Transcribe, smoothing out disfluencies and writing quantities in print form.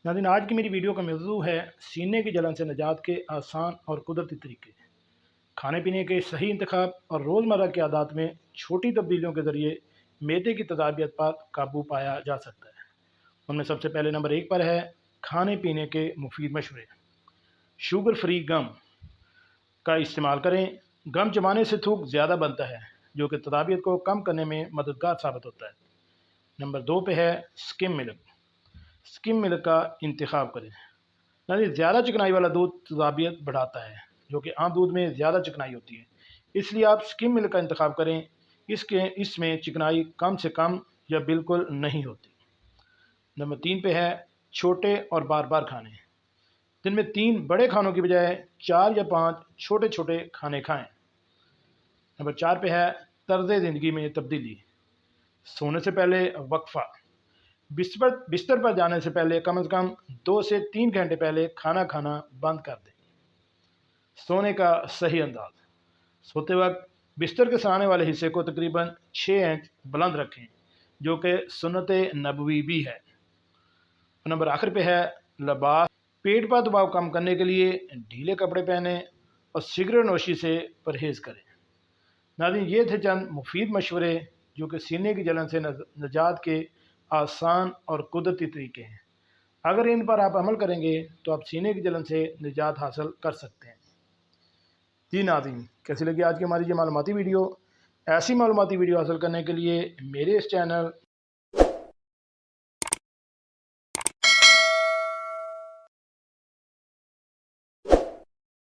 नाज़रीन, आज की मेरी वीडियो का मौजू है सीने की जलन से निजात के आसान और कुदरती तरीके। खाने पीने के सही इंतखाब और रोज़मर्रा की आदत में छोटी तब्दीलियों के ज़रिए मैदे की तदाबियत पर काबू पाया जा सकता है। उनमें सबसे पहले नंबर 1 पर है खाने पीने के मुफीद मशवरे। शुगर फ्री गम का इस्तेमाल करें। गम चबाने से थूक ज़्यादा बनता है, जो कि तदाबियत को कम करने में मददगार साबित होता है। नंबर 2 पे है स्किम मिल्क। स्किम मिल्क का इंतखाब करें। यानी ज़्यादा चिकनाई वाला दूध तदाबियत बढ़ाता है, जो कि आम दूध में ज़्यादा चिकनाई होती है। इसलिए आप स्किम मिल्क का इंतखाब करें। इसमें चिकनाई कम से कम या बिल्कुल नहीं होती। नंबर 3 पे है छोटे और बार बार खाने। दिन में 3 बड़े खानों की बजाय 4 या 5 छोटे छोटे खाने खाएं। नंबर 4 पे है तर्ज ज़िंदगी में तब्दीली। सोने से पहले वक्फा। बिस्तर पर जाने से पहले कम से कम 2 से 3 घंटे पहले खाना खाना बंद कर दें। सोने का सही अंदाज। सोते वक्त बिस्तर के सराहने वाले हिस्से को तकरीबन 6 इंच बुलंद रखें, जो कि सुन्नत नबवी भी है। नंबर आखिर पे है लिबास। पेट पर दबाव कम करने के लिए ढीले कपड़े पहने और सिगरेट नोशी से परहेज़ करें। नाज़रीन, ये थे चंद मुफीद मशवरे जो कि सीने की जलन से निजात के आसान और कुदरती तरीके हैं। अगर इन पर आप अमल करेंगे तो आप सीने की जलन से निजात हासिल कर सकते हैं। जी नाज़रीन, कैसी लगी आज की हमारी ये मालूमाती वीडियो? ऐसी मालूमाती वीडियो हासिल करने के लिए मेरे इस चैनल